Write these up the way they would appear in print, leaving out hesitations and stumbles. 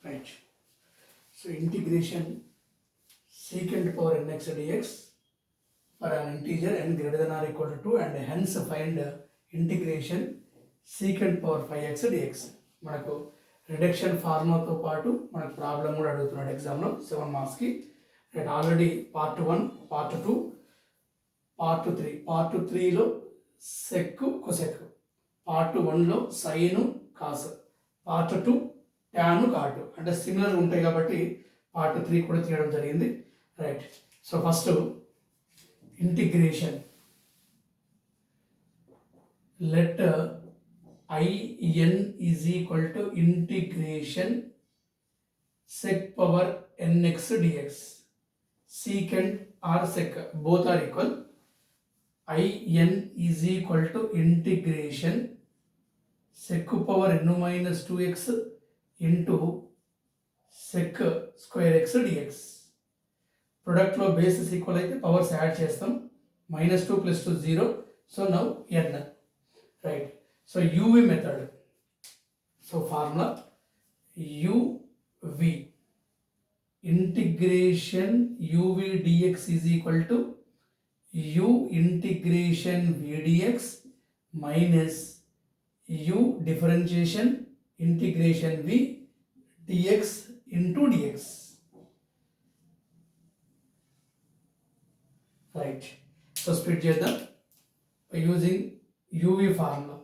right. So integration secant power nx dx for an integer n greater than or equal to 2 and hence find integration secant power 5x dx. మనకు reduction ఫార్ములాతో పాటు మనకు problem కూడా అడుగుతున్నాడు ఎగ్జామ్లో 7 మార్క్స్కి. Right, already part 1, part 2, part 3. Part 3లో sec cosec, part 1లో sine cos, part 2 tan cot, అంటే సిమిలర్ ఉంటాయి కాబట్టి పార్ట్ 3 కూడా తీయడం జరిగింది. Right, so first integration, let in is equal to integration sec power nx dx. Secant or sec both are equal. In is equal to integration sec power n minus 2x into sec square x dx. Product లో bases equal అయితే powers add చేస్తాం. -2 + 2 0. So now n. Right. So UV method. So formula UV integration UV dx is equal to U integration V dx minus U differentiation integration V dx into dx. Right. So split చేద్దాం by using UV formula.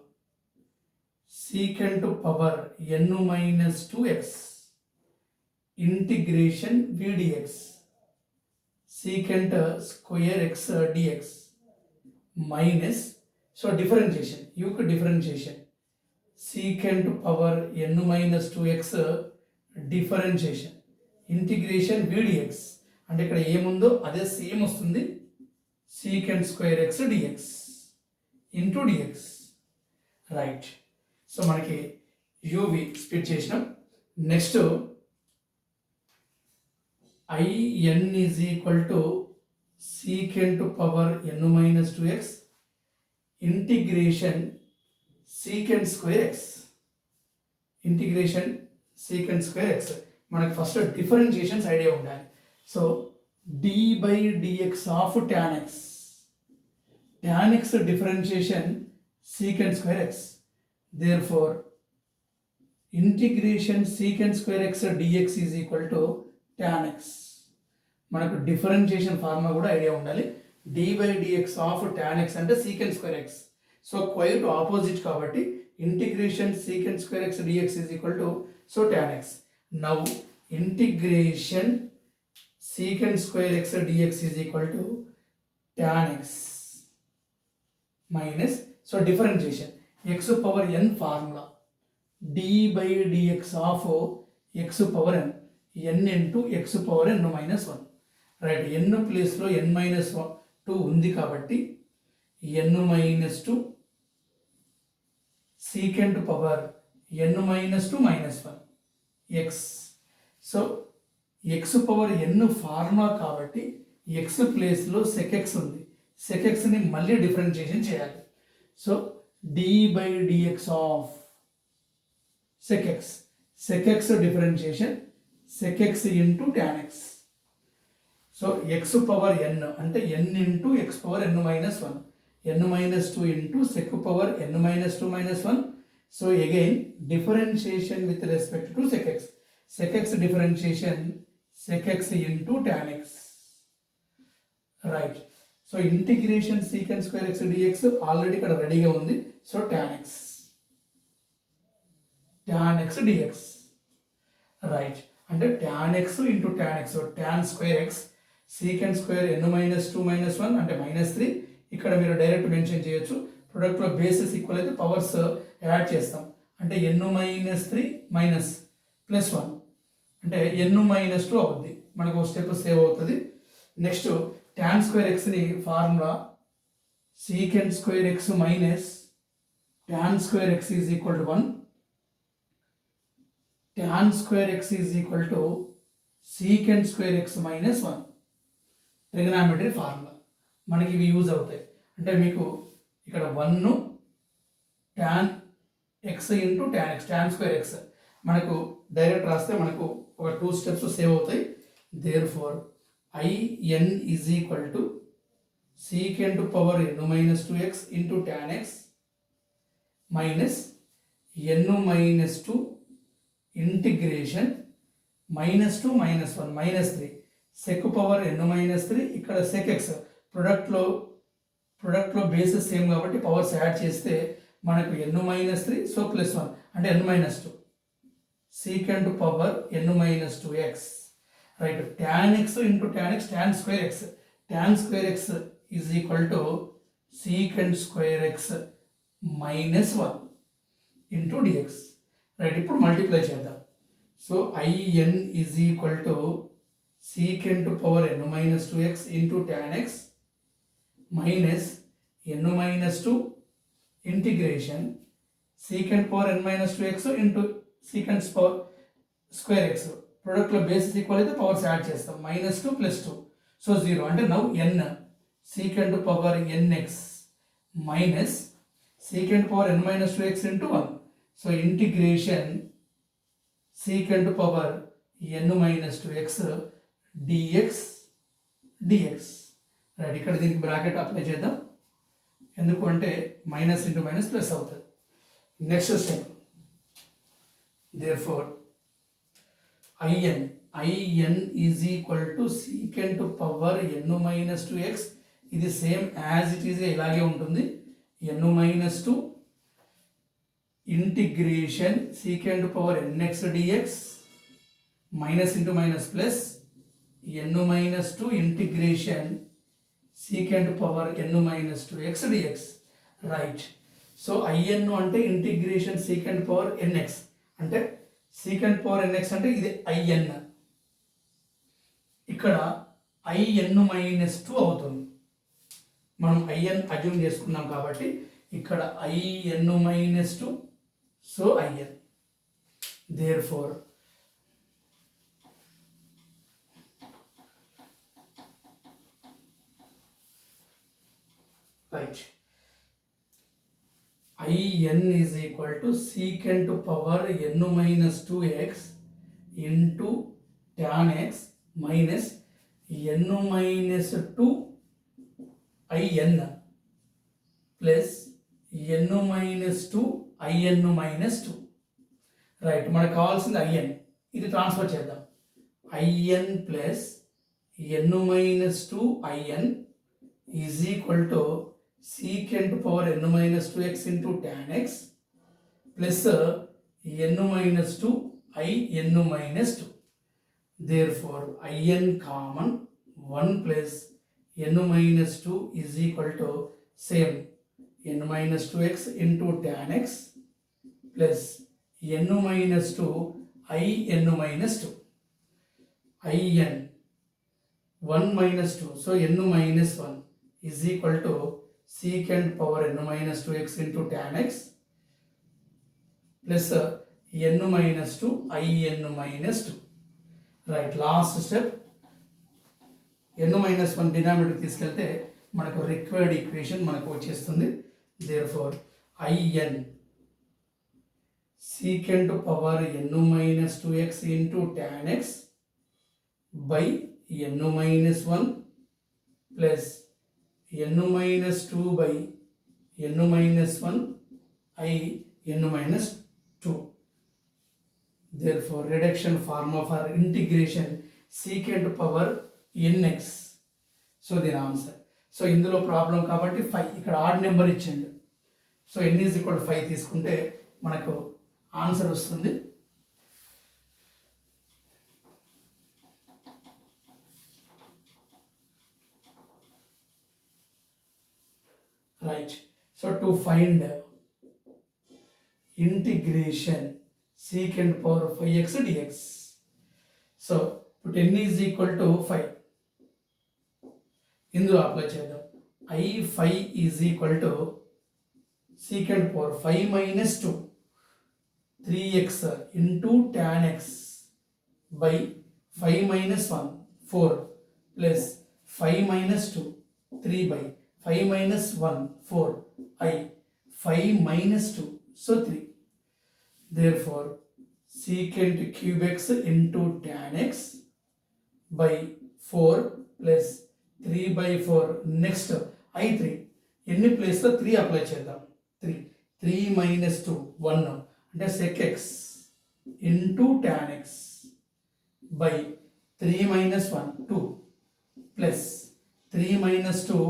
Secant power n minus 2x integration v dx secant square x dx minus, so differentiation, u కు differentiation, secant power n minus 2x differentiation integration v dx, అంటే ఇక్కడ ఏముందో అదే same వస్తుంది, secant square x dx into dx. Right, so మనకి U V split చేసినాం. Next I N is equal to secant power n minus 2x integration secant square x, integration secant square x. మనకి first differentiations idea ఉండాలి. So d by dx of tan x, tan x differentiation secant square x. Therefore integration secant square x dx is equal to tan x. మనకు differentiation formula కూడా idea ఉండాలి. dy dx of tan x అంటే secant square x. So quite opposite కాబట్టి integration secant square x dx is equal to so tan x. Now integration secant square x dx is equal to tan x minus, so differentiation x power n formula d by dx of x power n, n into x power n minus 1. Right, n ప్లేస్లో n minus 2 ఉంది కాబట్టి n minus 2 secant power n minus 2 minus 1 x. So x power n formula కాబట్టి x ప్లేస్లో sec x ఉంది, sec xని మళ్ళీ differentiation చేయాలి. So d by dx of sec x, sec x differentiation sec x into tan x. So x power n అంటే n into x power n minus 1, n minus 2 into sec power n minus 2 minus 1. So again differentiation with respect to sec x differentiation sec x into tan x. Right. So integration secant square X dx already ఇక్కడ రెడీగా ఉంది. So tan x dx. Right, అంటే tan x into tan x, tan square X secant square n minus 2 minus 1 అంటే -3. ఇక్కడ మీరు direct mention చేయొచ్చు. ప్రొడక్ట్లో bases equal అయితే powers add చేస్తాం, అంటే n మైనస్ 3 మైనస్ ప్లస్ 1 అంటే n మైనస్ 2 అవుద్ది, మనకు ఒక స్టెప్ సేవ్ అవుతుంది. నెక్స్ట్ tan square x ని formula secant square x minus tan square x is equal to 1, tan square x is equal to secant square x minus 1. Trigonometry formula మనకి ఇవి use అవుతాయి. అంటే మీకు ఇక్కడ 1 tan x into tan x, tan square x మనకు direct రాస్తే మనకు ఒక 2 స్టెప్స్ సేవ్ అవుతాయి. Therefore IN is equal to secant power n minus 2x into tan x minus n minus 2 integration minus 2 minus 1 minus 3 sec power n minus 3 ఇక్కడ sec x ప్రొడక్ట్లో bases same కాబట్టి powers add చేస్తే మనకు n minus 3 so plus 1 అంటే n minus 2 secant power n minus 2x right. tan x into tan x tan square x is equal to secant square x minus 1 into dx right. ఇప్పుడు multiply చేద్దాం. So IN is equal to secant power n minus 2x into tan x minus n minus 2 integration secant power n minus 2x into secant power square x ప్రొడక్ట్లో basis equal అయితే powers add చేస్తాం. -2 + 2 so 0 అంటే now n secant power nx minus secant power n minus 2x into 1 so integration secant power n minus 2x dx రైట్. ఇక్కడ దీనికి bracket apply చేద్దాం ఎందుకు అంటే మైనస్ ఇంటూ మైనస్ ప్లస్ అవుతుంది. Next step therefore IN is equal to secant power n minus 2x ఇది same as it is ఇలాగే ఉంటుంది. n minus 2 integration secant power nx dx minus into minus plus n minus 2 integration secant power n minus 2x dx right. So IN అంటే integration secant power nx అంటే secant power nx అంటే ఇది IN, ఇక్కడ IN minus 2 అవుతుంది. మనం IN assume చేసుకున్నాం కాబట్టి ఇక్కడ IN minus 2 so IN therefore right IN is equal to secant power n minus 2x into tan x minus n minus 2 IN plus n minus 2 IN minus 2 right. మనకు కావాల్సింది IN, ఇది transfer చేద్దాం. IN plus n minus 2 IN is equal to secant power n minus 2x into tan x plus n minus 2 IN minus 2. Therefore IN common 1 plus n minus 2 is equal to same n minus 2x into tan x plus n minus 2 IN minus 2. IN 1 minus 2 so n minus 1 is equal to secant power n minus 2x into tan x plus n minus 2 IN minus 2 right. Last step n minus 1 denominator తీసుకెళ్తే మనకు required equation మనకు వచ్చేస్తుంది. Therefore IN secant power n minus 2x into tan x by n minus 1 plus n minus 2 by n minus 1 IN minus 2. Therefore reduction formula for integration secant power nx. So దీని answer. So ఇందులో problem కాబట్టి 5 ఇక్కడ odd number ఇచ్చిండు. So n is equal 5 తీసుకుంటే మనకు answer వస్తుంది. Right. So to find integration secant power 5x dx. So put n is equal to 5 ఇందులో apply చేద్దాం. I5 is equal to secant power 5 minus 2 3x into tan x by 5 minus 1 4 plus 5 minus 2 3 by 5 minus 1 4 I 5 minus 2 so 3. Therefore secant cube x into tan x by 4 plus 3 by 4. Next I3 ఎన్ని ప్లేస్లో 3 apply చేద్దాం. 3 minus 2 1 అంటే sec x into tan x by 3 minus 1 2 plus 3 minus 2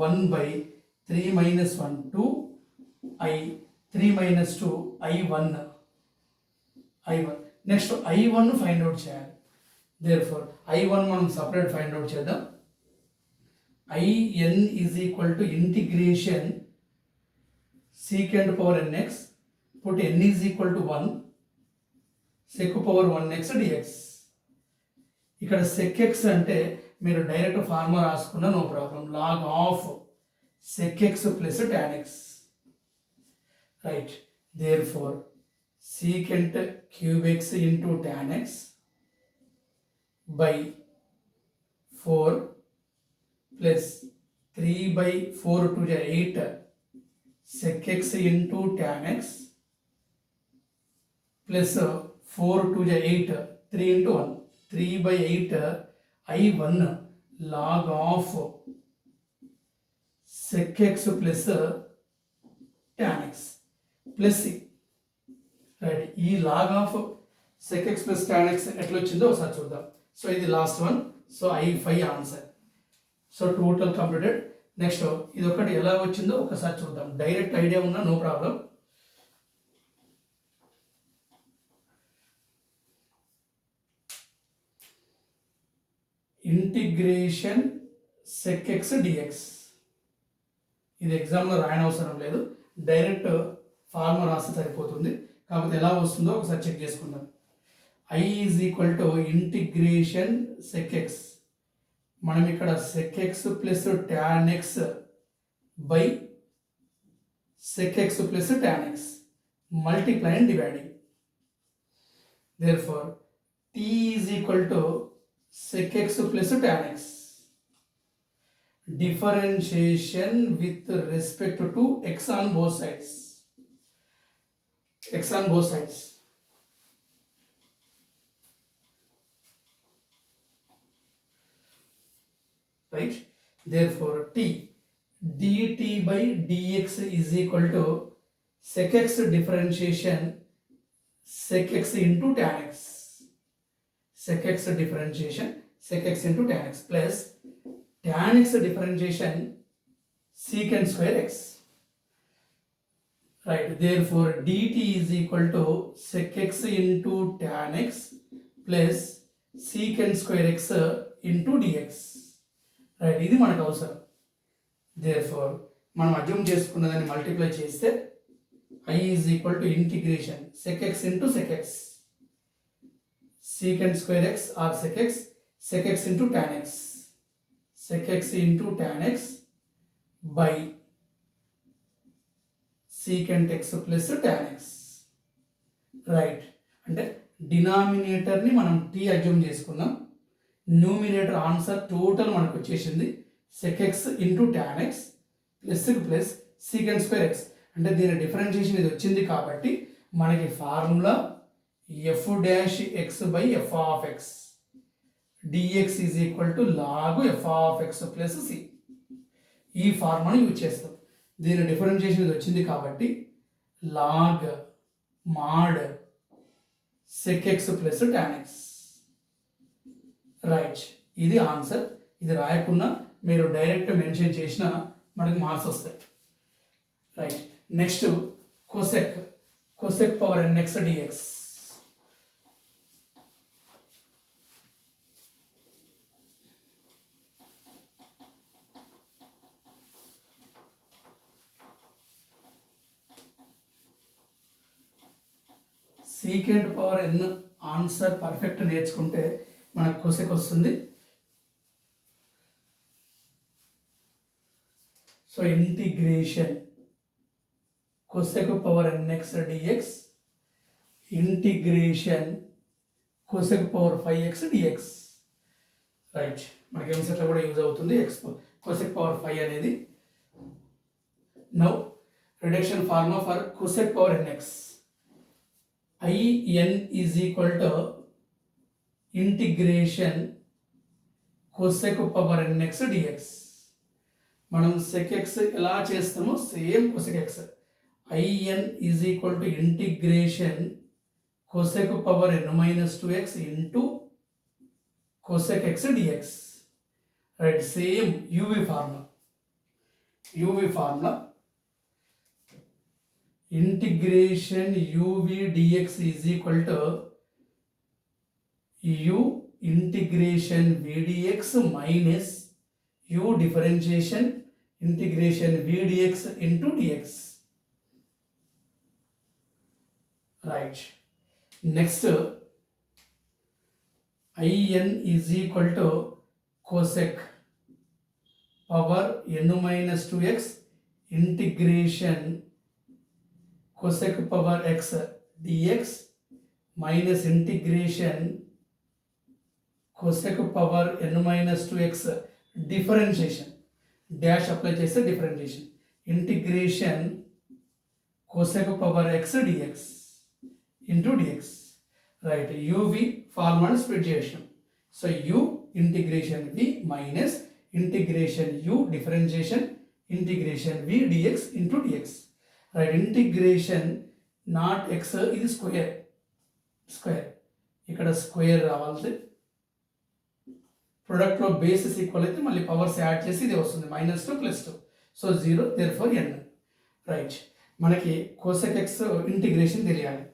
1 by 3 minus 1 2 I 3 minus 2 I1. Next I1 find out చేయాలి. therefore I1 మనం separate find out చేద్దాం. IN is equal to integration secant power nx, put n is equal to 1 sec power 1x dx. ఇక్కడ sec x అంటే మీరు direct formula రాసుకున్న no problem, log of sec x plus tan x. Right, therefore secant cube x into tan x by 4 plus 3 by 4 to the 8 sec x into tan x plus 4 to the 8 3 into 1 3 by 8 I1 log of sec x plus tan x plus c. Right, ఈ log of sec x plus tan x ఎట్లా వచ్చిందో ఒకసారి చూద్దాం. So ఇది last one. So I5 answer. So total completed. Next ఇది ఒకటి ఎలా వచ్చిందో ఒకసారి చూద్దాం. డైరెక్ట్ ఐడియా ఉన్నా no problem. Integration sec x dx. ఇది ఎగ్జామ్లో రాయనవసరం లేదు, డైరెక్ట్ ఫార్ములా రాస్తే సరిపోతుంది. కాకపోతే ఎలా వస్తుందో ఒకసారి చెక్ చేసుకుందాం. I is equal to integration sec x. మనం ఇక్కడ sec x plus tan x by sec x plus tan x multiply and dividing. therefore t is equal to sec x plus tan x. Differentiation with respect to x on both sides. X on both sides. Right? Therefore, t dt by dx is equal to sec x differentiation sec x into tan x. Sec x differentiation sec x into tan x plus tan x differentiation secant square x. Right, therefore dt is equal to sec x into tan x plus secant square x into dx. Right, ఇది మనకు అవసరం. therefore మనం assume చేసుకున్నదాన్ని multiply చేస్తే I is equal to integration sec x into sec x secant square x or sec x into tan x by secant x plus tan x. Right, అంటే డినామినేటర్ని మనం t assume చేసుకున్నాం. Numerator answer total మనకు వచ్చేసింది sec x into tan x plus secant square x. అంటే దీని differentiation ఇది వచ్చింది కాబట్టి మనకి formula f dash x by f of x dx is equal to log f of x plus c. ఈ ఫార్ములాని use చేస్తాం. దీని డిఫరెన్షియేషన్ ఇది వచ్చింది కాబట్టి log mod sec x plus tan x. Right, ఇది ఆన్సర్. ఇది రాయకుండా మీరు డైరెక్ట్ మెన్షన్ చేసిన మనకి మార్క్స్ వస్తాయి. Right, next cosec power nx dx. secant power n answer perfect నేర్చుకుంటే మనకు cosec వస్తుంది. So integration cosec power nx dx integration cosec power 5x dx. Right, మనకి ఎంసెట్లో కూడా యూజ్ అవుతుంది cosec power 5 అనేది. Now reduction formula for cosec power nx. IN is equal to integration cosec power nx dx. మనం sec x ఎలా చేస్తామో same cosec x. IN is equal to integration cosec power n-2x into cosec x dx. Right, same UV formula integration UV dx is equal to U integration VDX minus U differentiation integration VDX into dx. Right, next IN is equal to cosec power n-2x integration cosec power x dx minus integration cosec power n-2x differentiation, dash apply చేస్తే differentiation, integration cosec power x dx into dx. Right, UV ఫార్ములాను split చేసాం. So U integration V minus integration U differentiation integration V dx into dx. Right, integration not x ఇది square, ఇక్కడ square రావాలి. ప్రొడక్ట్లో basis equal అయితే మళ్ళీ powers add చేసి ఇది వస్తుంది -2 + 2. So 0, therefore n. రైట్, మనకి cosec x ఇంటిగ్రేషన్ తెలియాలి.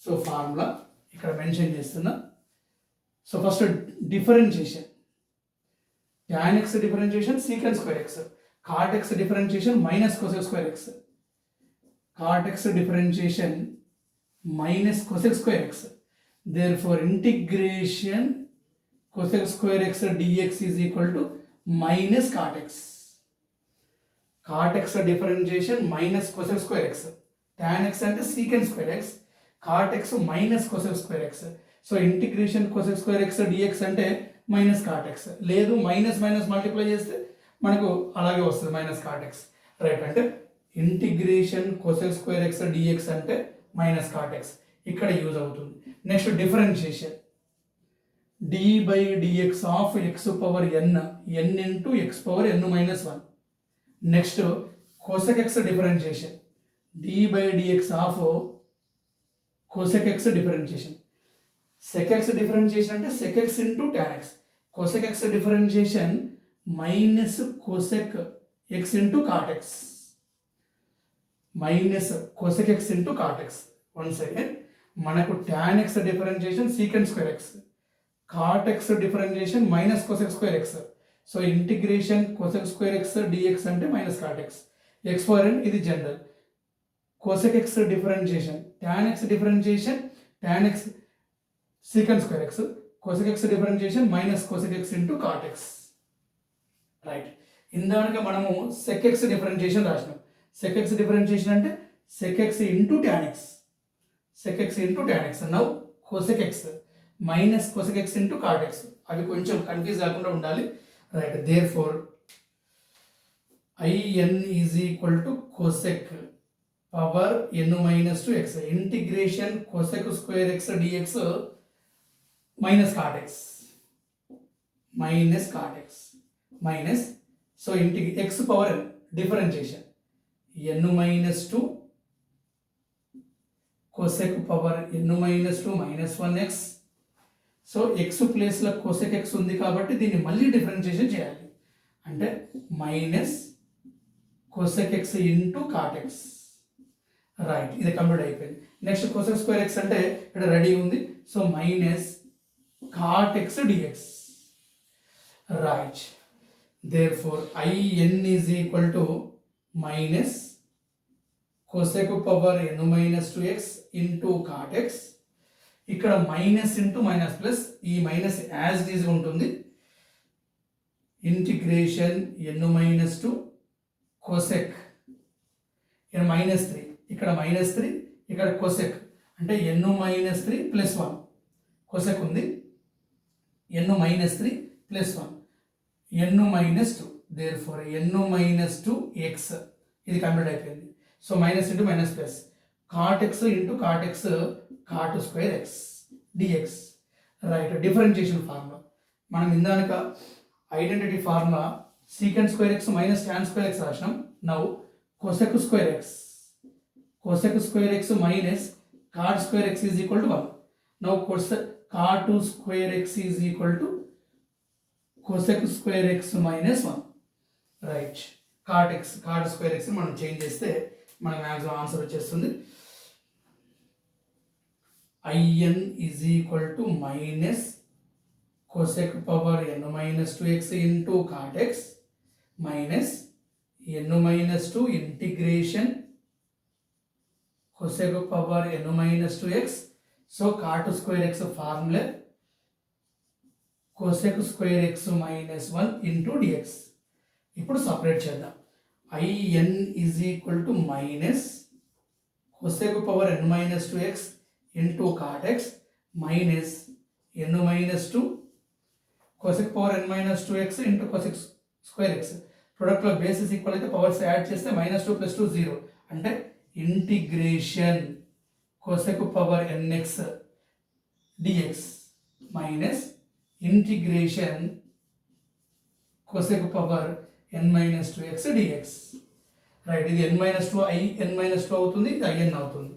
సో ఫార్ములా ఇక్కడ మెన్షన్ చేస్తున్నా. So first differentiation, tan x differentiation secant square x, cot x differentiation minus cosec square x, cot x differentiation minus cosec square x. therefore integration cosec square x dx is equal to minus cot x. cot x differentiation minus cosec square x, tan x అంటే secant square x, cot x minus cosec square x. So integration cosec square x dx అంటే minus cot x, లేదు minus multiply చేస్తే మనకు అలాగే వస్తుంది minus cot x. Right, అంటే integration cosec square x dx అంటే minus cot x ఇక్కడ use అవుతుంది. Next differentiation d by dx of x power n into x power n-1. Next cosec x differentiation d by dx of cosec x differentiation, sec x differentiation అంటే sec x into tan x, cosec x differentiation minus cosec x into cot x, minus cosec x into cot x. Once again మనకు tan x differentiation secant square x, cot x differentiation minus cosec square x. So integration cosec square x dx అంటే minus cot x, x power n ఇది general, cosec x differentiation tan x differentiation tan x secant square x, cosec x differentiation minus cosec x into cot x. Right, ఇందాక మనము sec x differentiation రాసినాం. sec x differentiation అంటే sec x into tan x, sec x into tan x. Now cosec x minus cosec x into cot x. అవి కొంచెం confuse కాకుండా ఉండాలి. Right, therefore IN is equal to cosec power n-2x integration cosec square x dx minus cot x minus. So x power n differentiation n-2 cosec power n-2 -1x. So x ప్లేస్లో cosec x ఉంది కాబట్టి దీన్ని మళ్ళీ differentiation చేయాలి, అంటే minus cosec x into cot x. Right, ఇది complete అయిపోయింది. Next cosec square x అంటే ఇక్కడ రెడీ ఉంది. So minus cot x dx. Right, therefore IN is equal to minus cosec power n-2x into cot x. ఇక్కడ minus into minus plus, ఈ minus as it is ఉంటుంది. Integration n-2 cosec -3, ఇక్కడ -3, ఇక్కడ cosec అంటే n-3 + 1 cosec ఉంది, n-3 + 1 n-2, therefore n-2x. ఇది complete అయిపోయింది. So minus into minus plus, cot x into cot x cot square x dx. Right, differentiation formula మనం ఇందాక identity formula secant square x minus tan square x రాసినాం. Now cosec square x minus cot square x is equal to 1. Now cot square x is equal to cosec square x minus 1. Right, cot square x మనం change చేస్తే మన maximum answer వచ్చేస్తుంది. in is equal to minus cosec power n minus 2x into cot x minus n minus 2 integration cosec power n minus 2x. So cot square x formula cosec square x minus 1 into dx. ఇప్పుడు separate చేద్దాం. in is equal to minus cosec power n minus 2x into cot x minus n minus 2 cosec power n minus 2x into cosec square x. ప్రొడక్ట్లో basis equal అయితే powers add చేస్తే -2 + 2 0 అంటే integration cosec power nx dx minus integration cosec power n minus 2x dx. Right, ఇది n minus 2 n minus 2 అవుతుంది, ఇది in అవుతుంది.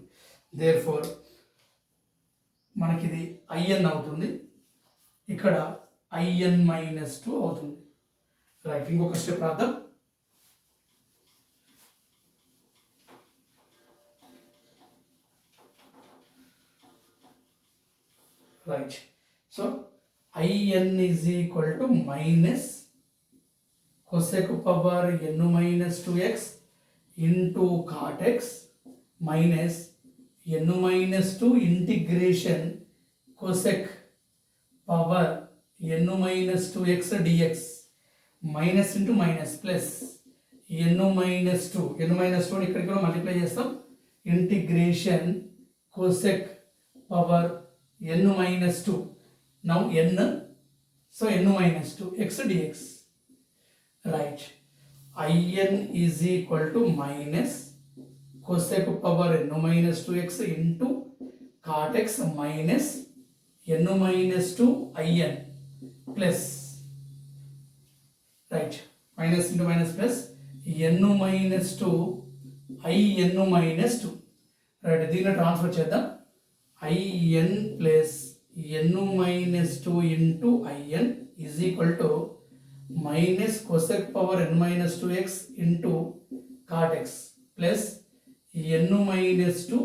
There four మనకి ఇది in అవుతుంది, ఇక్కడ in minus 2 అవుతుంది. రైట్, ఇంకొక స్టెప్ రాద్దాం. Right, so in is equal to minus cosec power n minus 2x into cot x minus n minus 2 integration cosec power n minus 2x dx minus into minus plus n minus 2 ని ఇక్కడికి కూడా multiply చేస్తాం. Integration cosec power n minus 2 now n, so n minus 2 x dx. right, in is equal to minus cosec power n minus 2x into cot x minus n minus 2 in plus, right, minus into minus plus n minus 2 in minus 2. right, దీన్ని transfer చేద్దాం. in plus n minus 2 into in is equal to minus cosec power n minus 2x into cot x plus n minus 2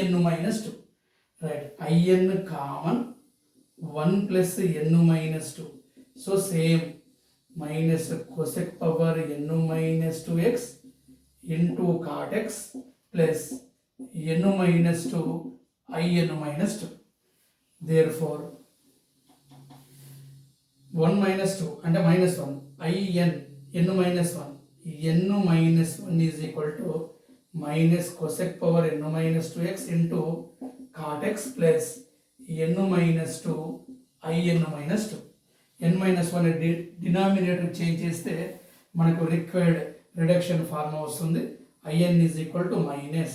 in minus 2. right, in common 1 plus n minus 2, so same minus cosec power n minus 2x into cot x plus n minus 2 in minus 2. therefore 1 minus 2 అంటే minus 1 n minus 1 is equal to minus cosec power n minus 2x into cot x plus n minus 2 in minus 2. n minus 1 denominator change చేస్తే మనకు required reduction form వస్తుంది. in is equal to minus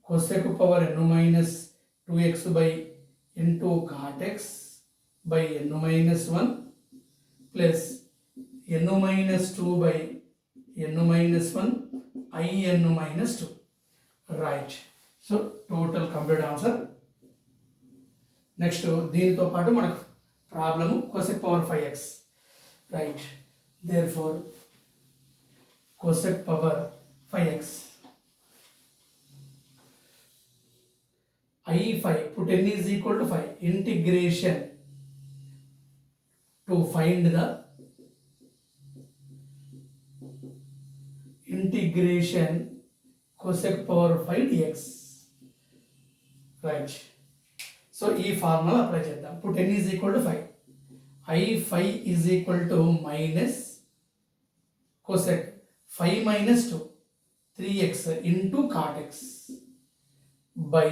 cosec power n minus 2x by into cot x by n minus 1 plus n minus 2 by n minus 1 in minus 2. right, so total complete answer. Next దీనితో పాటు మనకు problem cosec power 5x. Right, therefore cosec power 5x I5 put n is equal to 5 integration to find the integration cosec power 5 dx. right, so ఈ formula apply చేద్దాం. put n is equal to 5 I5 is equal to minus cosec 5 minus 2 3x into cot x by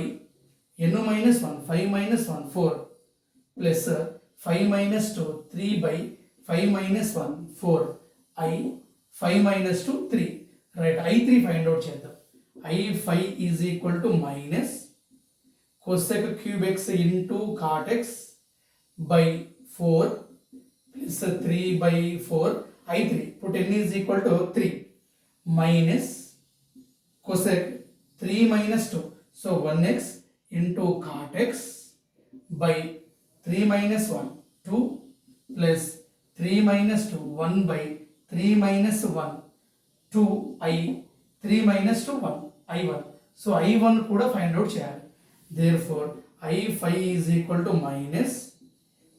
n minus 1 5 minus 1 4 plus 5 minus 2 3 by 5 minus 1 4 I 5 minus 2 3. right, I3 find out చేద్దాం. I5 is equal to minus cosec cube x into cot x by 4 plus 3 by 4 I3. Put n is equal to 3 minus cosec 3 minus 2. So 1x into cot x by 3 minus 1 2 plus 3 minus 2 1 by 3 minus 1 2 I 3 minus 2 1 I1. So I1 కూడా find out చేయాలి. Therefore I5 is equal to minus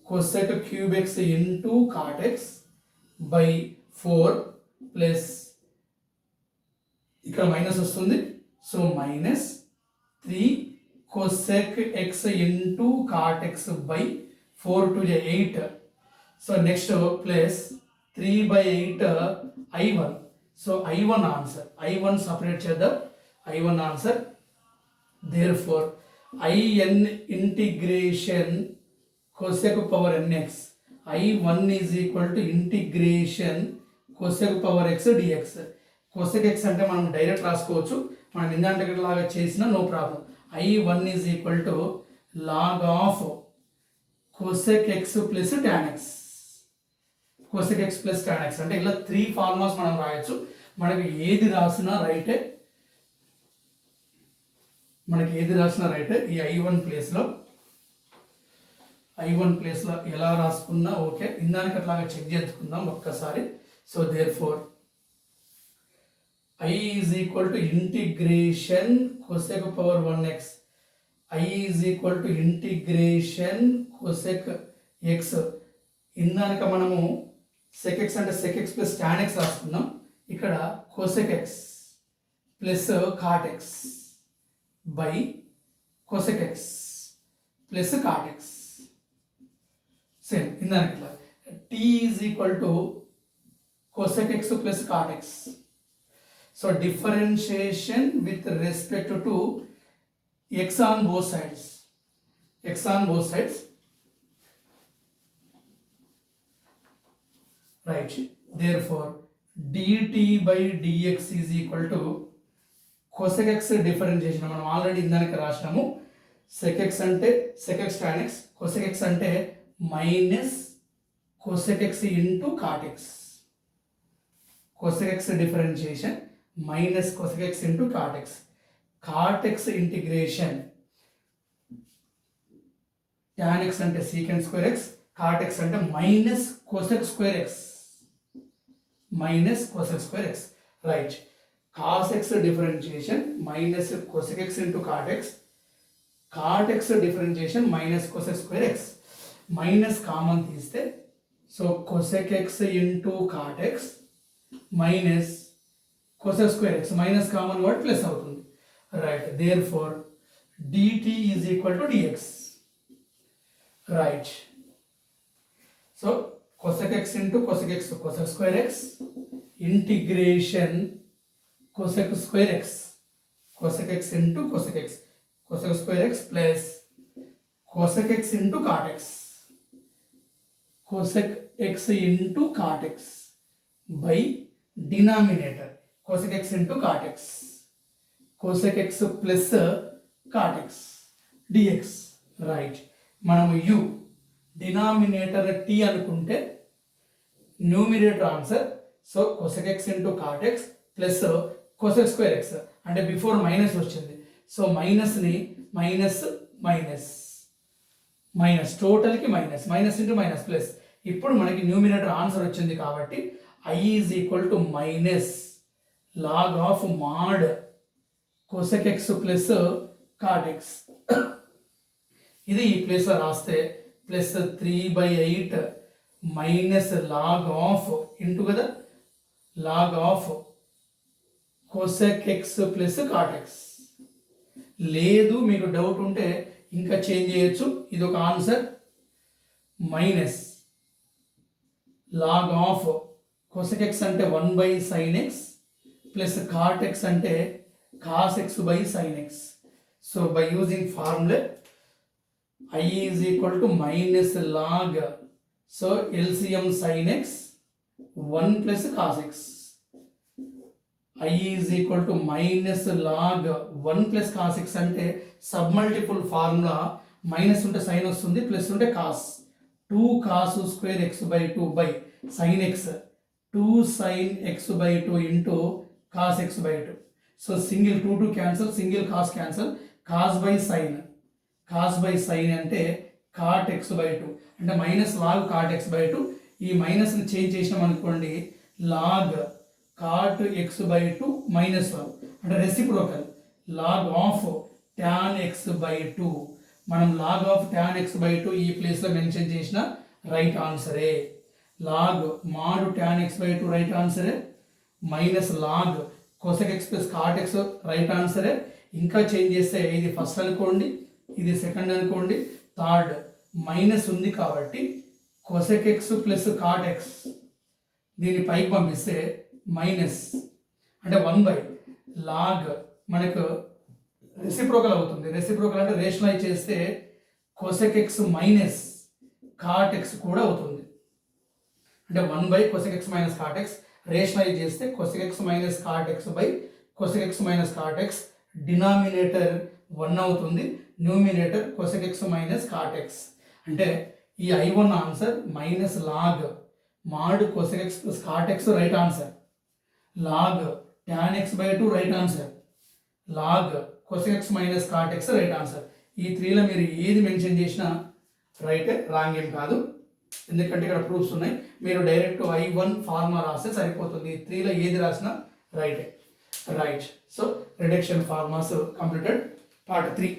cosec cube x into cot x by 4 plus ఇక్కడ minus వస్తుంది. So minus 3 cosec x into cot x by 4 to 8. So next plus 3 by 8 I1. So I1 answer. I1 separate చేద్దాం. I1 answer. Therefore IN integration cosec power nx I1 is equal to integration cosec power x dx. cosec x అంటే మనం direct రాసుకోవచ్చు, మనం ఇందాక లాగా చేసినా no problem. I1 is equal to log of cosec x plus tan x. cosec x plus tan x అంటే ఇలా 3 formulas మనం రాయొచ్చు. మనకి ఏది రాసినా రైటే, ఈ I1 ప్లేస్లో ఎలా రాసుకున్నా ఓకే. ఇందానికి అట్లాగా చెక్ చేసుకుందాం ఒక్కసారి. So therefore I is equal to integration cosec power 1x. I is equal to integration cosec x. ఇందాక మనము sec x అంటే sec x plus tan x రాసుకున్నాం. ఇక్కడ cosec x plus cot x by cosec x plus cot x. Same ఇందాక t is equal to cosec x plus cot x. So differentiation with respect to x on both sides. Right. Therefore dt by dx is equal to cosec x differentiation. మనం already ఇందాక రాసినాము. sec x అంటే sec x tan x, cosec x అంటే minus cosec x into cot x. cosec x differentiation minus cosec x into cot x. cot x integration tan x అంటే secant square x, cot x అంటే minus cosec square x. Right. cos x differentiation minus cosec x into cot x. cot x differentiation minus cosec square x. Minus common తీస్తే so cosec x into cot x minus cosec square x, minus common word plus అవుతుంది. Right. Therefore dt is equal to dx. Right. So cosec x into cosec x cosec square x integration cosec square x into cosec x cosec square x plus cosec x into cot x cosec x into cot x by denominator cosec x into cot x cosec x plus cot x dx. Right. మనము u denominator t అనుకుంటే numerator answer. So cosec x into cot x plus cosec square x అంటే before minus వచ్చింది. So మైనస్ని minus టోటల్కి minus into minus plus. ఇప్పుడు మనకి numerator answer వచ్చింది కాబట్టి I is equal to minus log of mod cosec x plus cot x. ఇది ఈ ప్లేస్లో రాస్తే plus 3/8 minus log of into కదా log of cosec x plus cot x. లేదు మీకు డౌట్ ఉంటే ఇంకా చేంజ్ చేయొచ్చు. ఇది ఒక answer. Minus log of cosec x అంటే 1/sin x plus cot x అంటే cos x by sin x. So by using formula I is equal to minus log. So LCM sin x 1 plus cos x. I is equal to minus log 1 plus cos x అంటే sub multiple formula minus ఉంటే sine వస్తుంది plus ఉంటే cos 2 cos square x by 2 by sine x 2 sine x by 2 into cos x by 2. So single 2 2 cancel, single cos cancel, cos by sine అంటే cot x by 2 అంటే minus log cot x by 2. ఈ మైనస్ని change చేసినాం అనుకోండి log cot x by 2 minus 1 అంటే reciprocal log of tan x by 2. మనం log of tan x by 2 ఈ ప్లేస్లో మెన్షన్ చేసిన రైట్ ఆన్సరే. Log mod tan x by 2 right ఆన్సరే, minus log cosec x plus cot x right ఆన్సరే. ఇంకా change చేస్తే ఇది ఫస్ట్ అనుకోండి, ఇది సెకండ్ అనుకోండి, థర్డ్ మైనస్ ఉంది కాబట్టి cosec x plus cot x దీన్ని పైకి పంపిస్తే మైనస్ అంటే 1 బై లాగ్ మనకు రెసిప్రోకల్ అవుతుంది. రెసిప్రోకల్ అంటే రేషనలైజ్ చేస్తే cosec x minus cot x కూడా అవుతుంది. అంటే 1 by cosec x minus cot x rationalise చేస్తే cosec x minus cot x by cosec x minus cot x. Denominator 1 అవుతుంది, numerator cosec x minus cot x. అంటే ఈ I1 answer minus log mod cosec x plus cot x right answer, log tan x by 2 right answer, log cosec x minus cot x right answer. ఈ 3లో మీరు ఏది mention చేసినా right, wrong ఏం కాదు. ఎందుకంటే ఇక్కడ ప్రూఫ్స్ ఉన్నాయి. మీరు డైరెక్ట్ I1 ఫార్ములా రాస్తే సరిపోతుంది. 3లో ఏది రాసినా right. So reduction formulas completed. Part 3.